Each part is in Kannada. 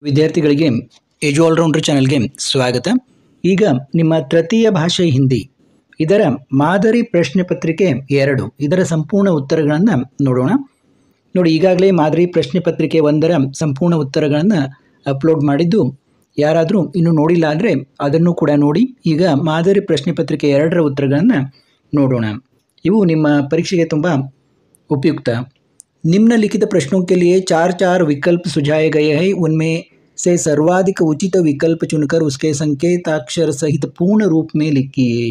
ವಿದ್ಯಾರ್ಥಿಗಳಿಗೆ ಎಜು ಆಲ್ರೌಂಡರ್ ಚಾನೆಲ್ಗೆ ಸ್ವಾಗತ. ಈಗ ನಿಮ್ಮ ತೃತೀಯ ಭಾಷೆ ಹಿಂದಿ ಇದರ ಮಾದರಿ ಪ್ರಶ್ನೆ ಪತ್ರಿಕೆ 2 ಇದರ ಸಂಪೂರ್ಣ ಉತ್ತರಗಳನ್ನು ನೋಡೋಣ. ನೋಡಿ, ಈಗಾಗಲೇ ಮಾದರಿ ಪ್ರಶ್ನೆ ಪತ್ರಿಕೆ 1ರ ಸಂಪೂರ್ಣ ಉತ್ತರಗಳನ್ನು ಅಪ್ಲೋಡ್ ಮಾಡಿದ್ದು, ಯಾರಾದರೂ ಇನ್ನೂ ನೋಡಿಲ್ಲ ಅಂದರೆ ಅದನ್ನು ಕೂಡ ನೋಡಿ. ಈಗ ಮಾದರಿ ಪ್ರಶ್ನೆ ಪತ್ರಿಕೆ 2ರ ಉತ್ತರಗಳನ್ನು ನೋಡೋಣ. ಇವು ನಿಮ್ಮ ಪರೀಕ್ಷೆಗೆ ತುಂಬ उपयुक्त. निम्नलिखित प्रश्नों के लिए 4 विकल्प सुझाए गए हैं. उनमें से सर्वाधिक उचित विकल्प चुनकर उसके संकेताक्षर सहित पूर्ण रूप में लिखिए.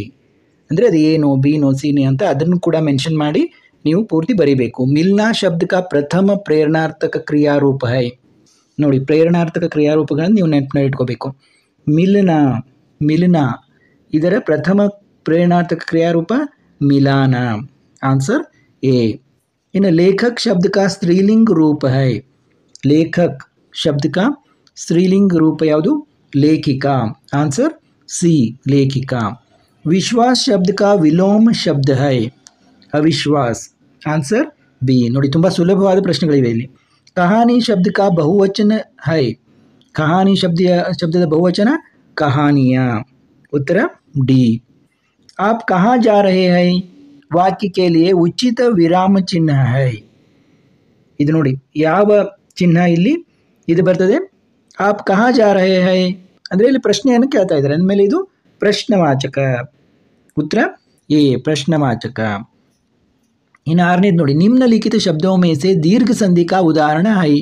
ಅಂದರೆ ಅದು ಏನೋ ಬಿ ನೋ ಸಿ ನೇ ಅಂತ ಅದನ್ನು ಕೂಡ ಮೆನ್ಷನ್ ಮಾಡಿ ನೀವು ಪೂರ್ತಿ ಬರೀಬೇಕು. ಮಿಲ್ನಾ ಶಬ್ದ ಕಾ ಪ್ರಥಮ ಪ್ರೇರಣಾರ್ಥಕ ಕ್ರಿಯಾರೂಪ ಹೈ. ನೋಡಿ, ಪ್ರೇರಣಾರ್ಥಕ ಕ್ರಿಯಾರೂಪಗಳನ್ನು ನೀವು ನೆನಪಿನಲ್ಲಿ ಇಟ್ಕೋಬೇಕು. ಮಿಲ್ನಾ ಇದರ ಪ್ರಥಮ ಪ್ರೇರಣಾರ್ಥಕ ಕ್ರಿಯಾರೂಪ ಮಿಲಾನ. ಆನ್ಸರ್ ए. इन्हें लेखक शब्द का स्त्रीलिंग रूप है. लेखक शब्द का स्त्रीलिंग रूप याವುದು? लेखिका. आंसर सी, लेखिका. विश्वास शब्द का विलोम शब्द है. अविश्वास. Answer B. ನೋಡಿ, ತುಂಬ ಸುಲಭವಾದ ಪ್ರಶ್ನೆಗಳಿವೆ ಇಲ್ಲಿ. कहानी शब्द का बहुवचन है. कहानी शब्दದ ಬಹುವಚನ कहानियाँ. उत्तर डी. आप कहाँ जा रहे हैं ವಾಕ್ಯ के लिए ಉಚಿತ ವಿರಾಮ ಚಿಹ್ನ ಹೈ. ಇದು ನೋಡಿ, ಯಾವ ಚಿಹ್ನ ಇಲ್ಲಿ ಇದು ಬರ್ತದೆ? ಆಪ್ ಕಹಾ ಜಾ ರಹೆ ಹೈ ಅಂದರೆ ಇಲ್ಲಿ ಪ್ರಶ್ನೆಯನ್ನು ಕೇಳ್ತಾ ಇದ್ದಾರೆ, ಅಂದಮೇಲೆ ಇದು ಪ್ರಶ್ನವಾಚಕ. ಉತ್ತರ ಎ, ಪ್ರಶ್ನವಾಚಕ. ಇನ್ನು 6ನೇದು ನೋಡಿ, ನಿಮ್ನಲಿಖಿತ ಶಬ್ದೋ ಮೇ ಸೆ ದೀರ್ಘ ಸಂಧಿ ಕಾ ಉದಾಹರಣ ಹೈ.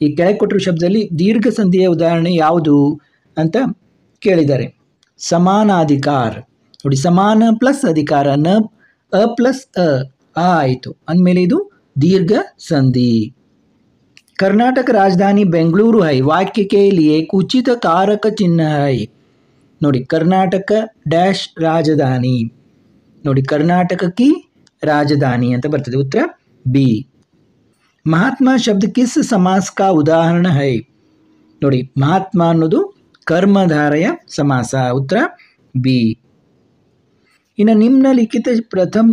ಈ ಕೆಳಗೆ ಕೊಟ್ಟಿರೋ ಶಬ್ದದಲ್ಲಿ ದೀರ್ಘ ಸಂಧಿಯ ಉದಾಹರಣೆ ಯಾವುದು ಅಂತ ಕೇಳಿದ್ದಾರೆ. ಸಮಾನಾಧಿಕಾರ. ನೋಡಿ, ಸಮಾನ ಪ್ಲಸ್ ಅಧಿಕಾರ, ನ ಅ ಪ್ಲಸ್ ಅ ಆಯಿತು, ಅಂದಮೇಲೆ ಇದು दीर्घ संधि. कर्नाटक राजधानी बेंगलुरु है. वाक्य के लिए उचित कारक चिन्ह है. ನೋಡಿ, ಕರ್ನಾಟಕ ಡ್ಯಾಶ್ ರಾಜಧಾನಿ. ನೋಡಿ, ಕರ್ನಾಟಕ ಕಿ ರಾಜಧಾನಿ ಅಂತ ಬರ್ತದೆ. ಉತ್ತರ ಬಿ. ಮಹಾತ್ಮ ಶಬ್ದ ಕಿಸ್ ಸಮಾಸ ಕಾ ಉದಾಹರಣ ಹೈ. ನೋಡಿ, ಮಹಾತ್ಮ ಅನ್ನೋದು ಕರ್ಮಧಾರಯ ಸಮಾಸ. ಉತ್ತರ ಬಿ. ಇನ್ನು निम्नलिखित प्रथम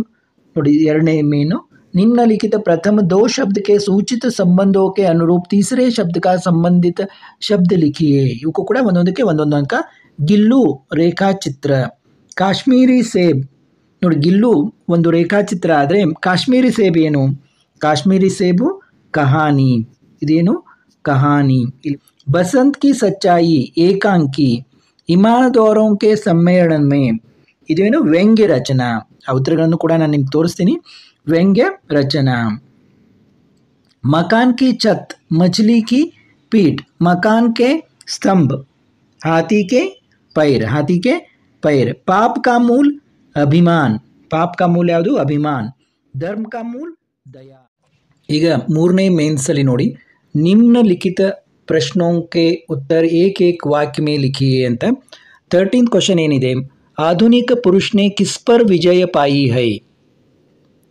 ನೋಡಿ, 2ನೇ मेनु, निम्नलिखित प्रथम 2 शब्द के सूचित संबंधों के अनुरूप तीसरे शब्द का संबंधित शब्द लिखिए. ಇವಕ್ಕೂ ಕೂಡ ಒಂದೊಂದಕ್ಕೆ ಒಂದೊಂದು ಅಂಕ. ಗಿಲ್ಲು ರೇಖಾಚಿತ್ರ. ಕಾಶ್ಮೀರಿ ಸೇಬ್. ನೋಡಿ, ಗಿಲ್ಲು ಒಂದು ರೇಖಾಚಿತ್ರ ಆದರೆ ಕಾಶ್ಮೀರಿ ಸೇಬ್ ಏನು? ಕಾಶ್ಮೀರಿ ಸೇಬು ಕಹಾನಿ. ಇದೇನು? ಕಹಾನಿ. ಬಸಂತ್ ಕಿ ಸಚ್ಚಾಯಿ ಏಕಾಂಕಿ. ಇಮಾನದೌರೋಂ ಕೆ ಸಮ್ಮೇಳನ ಮೇ. ಇದೇನು? ವ್ಯಂಗ್ಯ ರಚನಾ. ಆ ಉತ್ತರಗಳನ್ನು ಕೂಡ ನಾನು ನಿಮ್ಗೆ ತೋರಿಸ್ತೀನಿ. ವ್ಯಂಗ್ಯ ರಚನಾ. ಮಕಾನ್ ಕಿ ಛತ್, ಮछली की पीठ, मकान के स्तंभ, हाथी के पैर, हाथी के पैर. पाप का मूल अभिमान. पाप का मूल ಯಾವುದು? ಅಭಿಮಾನ್. ಧರ್ಮ का मूल दया. ಈಗ 3ನೇ ಮೇನ್ಸಲ್ಲಿ ನೋಡಿ, ನಿಮ್ನಲಿಖಿತ ಪ್ರಶ್ನೋं के उत्तर एक एक वाक्य में लिखिए ಅಂತ. 13th क्वेश्चन ಏನಿದೆ? आधुनिक पुरुष ने किस पर विजय पाई है.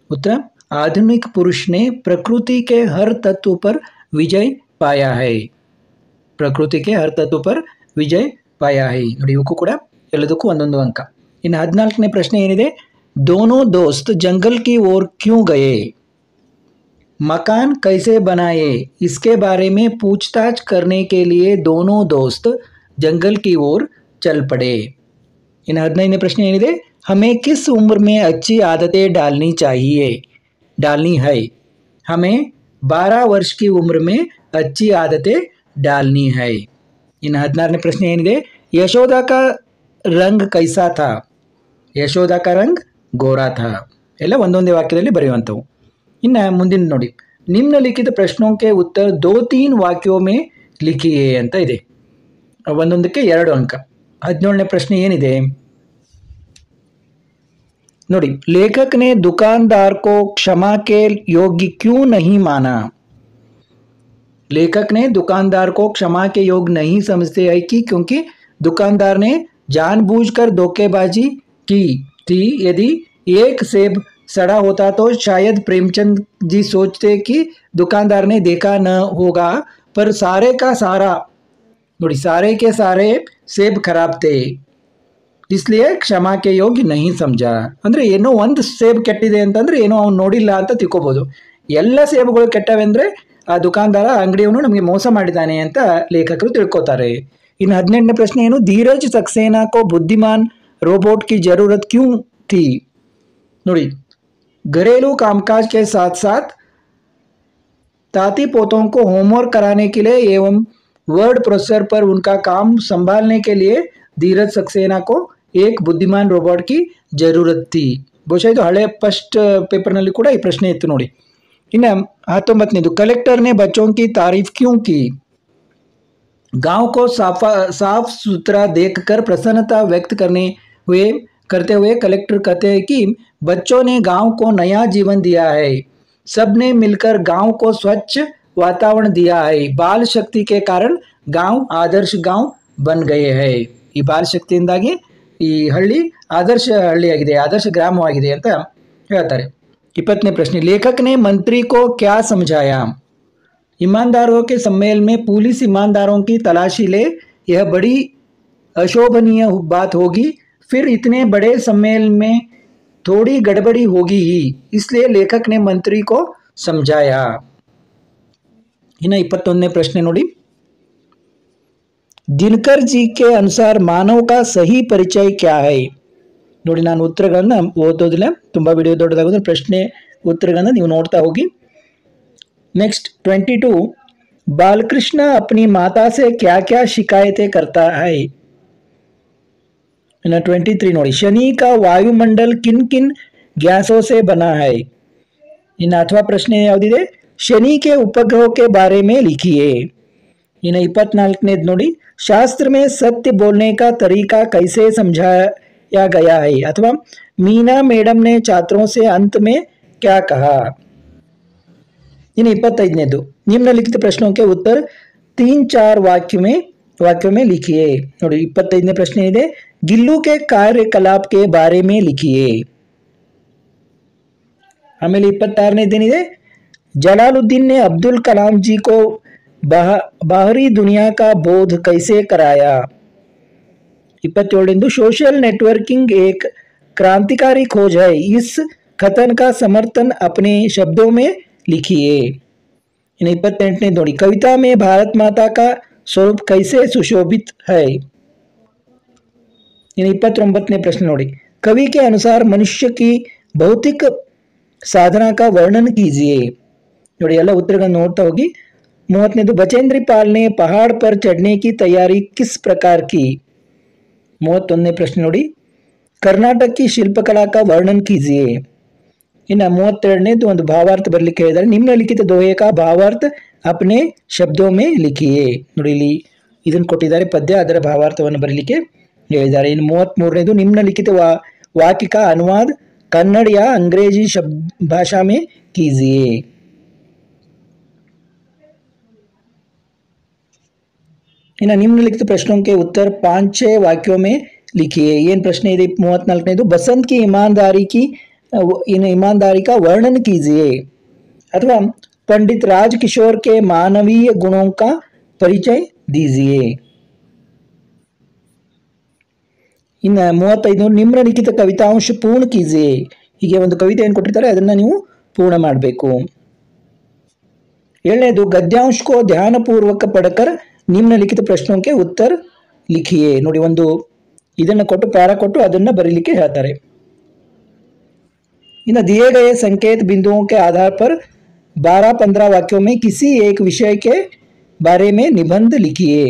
उत्तर आधुनिक पुरुष ने प्रकृति के हर तत्व पर विजय पाया है. प्रकृति के हर तत्व पर विजय पाया है. ನೋಡಿ, ಇವಕ್ಕೂ ಕೂಡ ಎಲ್ಲದಕ್ಕೂ ಒಂದೊಂದು ಅಂಕ. ಇನ್ನು 14ನೇ ಪ್ರಶ್ನೆ ಏನಿದೆ? दोनों दोस्त जंगल की ओर क्यों गए. मकान कैसे बनाए इसके बारे में पूछताछ करने के लिए दोनों दोस्त जंगल की ओर चल पड़े. इन 15ನೇ ಪ್ರಶ್ನೆ ಏನಿದೆ? हमें किस उम्र में अच्छी आदतें डालनी है. हमें 12 वर्ष की उम्र में अच्छी आदतें डालनी है. इन 16ನೇ ಪ್ರಶ್ನೆ ಏನಿದೆ? यशोदा का रंग कैसा था. यशोदा का रंग गोरा था. ಎಲ್ಲ ಒಂದೊಂದೇ ವಾಕ್ಯದಲ್ಲಿ ಬರೆಯುವಂಥವು. ಇನ್ನು ಮುಂದಿನ ನೋಡಿ, ನಿಮ್ನಲಿಖಿತ ಪ್ರಶ್ನೋं के उत्तर 2-3 वाक्यों में लिखिए ಅಂತ ಇದೆ. ಒಂದೊಂದಕ್ಕೆ 2 ಅಂಕ. 17ನೇ ಪ್ರಶ್ನೆ ಏನಿದೆ ನೋಡಿ, लेखक ने दुकानदार को क्षमा के योग्य क्यों नहीं माना. लेखक ने दुकानदार को क्षमा के योग्य नहीं समझते है कि क्योंकि दुकानदार ने जानबूझकर धोखेबाजी की थी. यदि एक सेब सड़ा होता तो शायद प्रेमचंद जी सोचते कि दुकानदार ने देखा न होगा, पर सारे का सारा ನೋಡಿ, सारे के सारे सेब खराब थे, इसलिए ಕ್ಷಮಾ ಕೆ ಯೋಗ್ಯ नहीं समझा. ಅಂದರೆ ಏನೋ ಒಂದು ಸೇಬ್ ಕೆಟ್ಟಿದೆ ಅಂತಂದರೆ ಏನೋ ಅವ್ನು ನೋಡಿಲ್ಲ ಅಂತ ತಿಳ್ಕೊಬೋದು. ಎಲ್ಲ ಸೇಬುಗಳು ಕೆಟ್ಟವೆ ಅಂದರೆ ಆ ದುಕಾನ್ದಾರ ಅಂಗಡಿಯವನು ನಮಗೆ ಮೋಸ ಮಾಡಿದ್ದಾನೆ ಅಂತ ಲೇಖಕರು ತಿಳ್ಕೊತಾರೆ. ಇನ್ನು 18ನೇ ಪ್ರಶ್ನೆ ಏನು, ಧೀರಜ್ सक्सेना को बुद्धिमान रोबोट की जरूरत क्यों थी? ನೋಡಿ, घरेलू कामकाज के साथ साथ ताती पोतों को होमवर्क कराने के लिए एवं वर्ड प्रोसेसर पर उनका काम संभालने के लिए धीरज सक्सेना को एक बुद्धिमान रोबोट की जरूरत थी. ಬಹುಶಃ ಇದು ಹಳೆ ಫಸ್ಟ್ ಪೇಪರ್ನಲ್ಲಿ ಕೂಡ ಈ ಪ್ರಶ್ನೆ ಇತ್ತು ನೋಡಿ. ಇನ್ನು 19ನೇದು, कलेक्टर ने बच्चों की तारीफ क्यों की? गांव को साफ सुथरा देखकर प्रसन्नता व्यक्त करते हुए कलेक्टर कहते हैं कि बच्चों ने गांव को नया जीवन दिया है, सबने मिलकर गांव को स्वच्छ वातावरण दिया है, बाल शक्ति के कारण गांव आदर्श गांव बन गए हैं. ಈ ಬಾಲ ಶಕ್ತಿಯಿಂದಾಗಿ ಈ ಹಳ್ಳಿ ಆದರ್ಶ ಹಳ್ಳಿಯಾಗಿದೆ, ಆದರ್ಶ ಗ್ರಾಮವಾಗಿದೆ ಅಂತ ಹೇಳ್ತಾರೆ. 20ನೇ ಪ್ರಶ್ನೆ, लेखक ने मंत्री को क्या समझाया? ईमानदारों के सम्मेलन में पुलिस ईमानदारों की तलाशी ले, यह बड़ी अशोभनीय बात होगी, फिर इतने बड़े सम्मेलन में थोड़ी गड़बड़ी होगी ही, इसलिए लेखक ने मंत्री को समझाया. इन्हें 21ನೇ ಪ್ರಶ್ನೆ ನೋಡಿ, दिनकर जी के अनुसार मानव का सही परिचय क्या है? ನೋಡಿ, ನಾನು ಉತ್ತರಗಳನ್ನ ಓದೋದಿಲ್ಲ, ತುಂಬ ವಿಡಿಯೋ ದೊಡ್ಡದಾಗೋದ್ರೆ ಪ್ರಶ್ನೆ ಉತ್ತರಗಳನ್ನ ನೀವು ನೋಡ್ತಾ ಹೋಗಿ. नेक्स्ट 22, बालकृष्ण अपनी माता से क्या क्या शिकायतें करता है? 23 ನೋಡಿ, शनि का वायुमंडल किन किन गैसों से बना है? ಇನ್ನು ಅಥವಾ ಪ್ರಶ್ನೆ ಯಾವುದಿದೆ, शनि के उपग्रहों के बारे में लिखिए. ಇನ್ನು 24ನೇದು ನೋಡಿ, शास्त्र में सत्य बोलने का तरीका कैसे समझाया गया है? अथवा मीना मैडम ने छात्रों से अंत में क्या कहा? इन्हें 25ನೇದು, निम्नलिखित प्रश्नों के उत्तर 3-4 वाक्यों में लिखिए. ನೋಡಿ, 25ನೇ ಪ್ರಶ್ನೆ ಇದೆ, गिल्लू के कार्यकलाप के बारे में लिखिए. ಆಮೇಲೆ 26ನೇದೇನಿದೆ, जलालुद्दीन ने अब्दुल कलाम जी को बाहरी दुनिया का बोध कैसे कराया? 27ನೇದು, सोशल नेटवर्किंग एक क्रांतिकारी खोज है, इस कथन का समर्थन अपने शब्दों में लिखिए. इन्हें 28ನೇ ನೋಡಿ, कविता में भारत माता का स्वरूप कैसे सुशोभित है? इन्हें 29ನೇ प्रश्न ನೋಡಿ, कवि के अनुसार मनुष्य की भौतिक साधना का वर्णन कीजिए. ನೋಡಿ, ಎಲ್ಲ ಉತ್ತರಗಳನ್ನು ನೋಡ್ತಾ ಹೋಗಿ. 30ನೇದು, बचेंद्री पाल ने पहाड़ पर चढ़ने की तैयारी किस प्रकार की? 31ನೇ प्रश्न ನೋಡಿ, कर्नाटक की शिल्पकला का वर्णन कीजिए. ಇನ್ನು 32ನೇದು ಒಂದು ಭಾವಾರ್ಥ ಬರಲಿಕ್ಕೆ ಹೇಳಿದ್ದಾರೆ, ನಿಮ್ನಲಿಖಿತ ದೋಹೆ का ಭಾವಾರ್ಥ अपने शब्दों में लिखिए. ನೋಡಿ, ಇಲ್ಲಿ ಇದನ್ನು ಕೊಟ್ಟಿದ್ದಾರೆ ಪದ್ಯ, ಅದರ ಭಾವಾರ್ಥವನ್ನು ಬರಲಿಕ್ಕೆ ಹೇಳಿದ್ದಾರೆ. ಇನ್ನು 33ನೇದು, निम्नलिखित वाक्य का अनुवाद कन्नड़ या अंग्रेजी भाषा में कीजिए. ಇನ್ನು निम्नलिखित प्रश्नों के उत्तर 5-6 वाक्यों में लिखिए. ಏನು ಪ್ರಶ್ನೆ ಇದೆ 34ನೇದು, बसंत की ईमानदारी का वर्णन कीजिए. अथवा पंडित राजकिशोर के मानवीय गुणों का परिचय दीजिए. ಇನ್ನು 35 ನಿಮ್ನಲಿಖಿತ ಕವಿತಾಂಶ ಪೂರ್ಣ ಕೀಜಿಯೇ. ಹೀಗೆ ಒಂದು ಕವಿತೆಯನ್ನು ಕೊಟ್ಟಿರ್ತಾರೆ, ಅದನ್ನು ನೀವು ಪೂರ್ಣ ಮಾಡಬೇಕು. 7ನೇದು, ಗದ್ಯಾಂಶ ಕೋ ಧ್ಯಾನಪೂರ್ವಕ ಪಢಕರ್ ನಿಮ್ನಲಿಖಿತ ಪ್ರಶ್ನೋಂಕೆ ಉತ್ತರ ಲಿಖಿಯೇ. ನೋಡಿ, ಒಂದು ಇದನ್ನು ಕೊಟ್ಟು ಪ್ಯಾರ ಕೊಟ್ಟು ಅದನ್ನು ಬರೀಲಿಕ್ಕೆ ಹೇಳ್ತಾರೆ. इन्हें दिए गए संकेत बिंदुओं के आधार पर 12-15 वाक्यों में किसी एक विषय के बारे में निबंध लिखिए.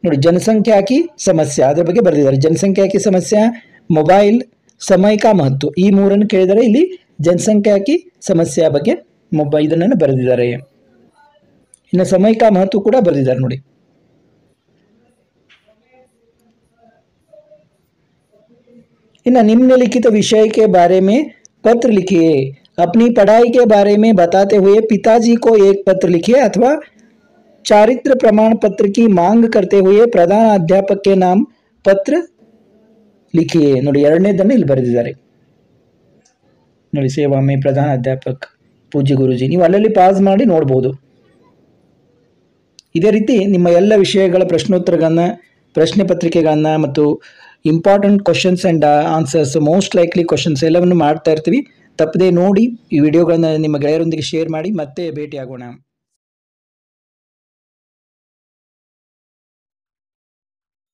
ನೋಡಿ, जनसंख्या की समस्या ಅದರ ಬಗ್ಗೆ ಬರೆದಿದ್ದಾರೆ. जनसंख्या की समस्या, ಮೊಬೈಲ್, समय का महत्व, ಈ ಮೂರನ್ನು ಕೇಳಿದರೆ ಇಲ್ಲಿ जनसंख्या की समस्या ಬಗ್ಗೆ ಇದನ್ನು ಬರೆದಿದ್ದಾರೆ. ಇನ್ನು समय का महत्व ಕೂಡ ಬರೆದಿದ್ದಾರೆ ನೋಡಿ. इन्हें निम्नलिखित विषय के बारे में पत्र लिखिए. अपनी पढ़ाई के बारे में बताते हुए पिताजी को एक पत्र लिखिए अथवा चारित्र प्रमाण पत्र की मांग करते हुए प्रधान अध्यापक के नाम पत्र लिखिए. ನೋಡಿ, ಎರಡನೇದನ್ನು ಇಲ್ಲಿ ಬರೆದಿದ್ದಾರೆ ನೋಡಿ, ಸೇವಾ ಮೇ ಪ್ರಧಾನ ಅಧ್ಯಾಪಕ ಪೂಜ್ಯ ಗುರುಜಿ. ನೀವು ಅಲ್ಲಲ್ಲಿ ಪಾಸ್ ಮಾಡಿ ನೋಡಬಹುದು. ಇದೇ ರೀತಿ ನಿಮ್ಮ ಎಲ್ಲ ವಿಷಯಗಳ ಪ್ರಶ್ನೋತ್ತರಗಳನ್ನು, ಪ್ರಶ್ನೆ ಪತ್ರಿಕೆಗಳನ್ನು ಮತ್ತು important questions and answers, most likely questions ಎಲ್ಲವನ್ನು ಮಾಡ್ತಾ ಇರ್ತೀವಿ. ತಪ್ಪದೆ ನೋಡಿ, ಈ ವಿಡಿಯೋಗಳನ್ನು ನಿಮ್ಮ ಗೆಳೆಯರೊಂದಿಗೆ ಶೇರ್ ಮಾಡಿ. ಮತ್ತೆ ಭೇಟಿಯಾಗೋಣ.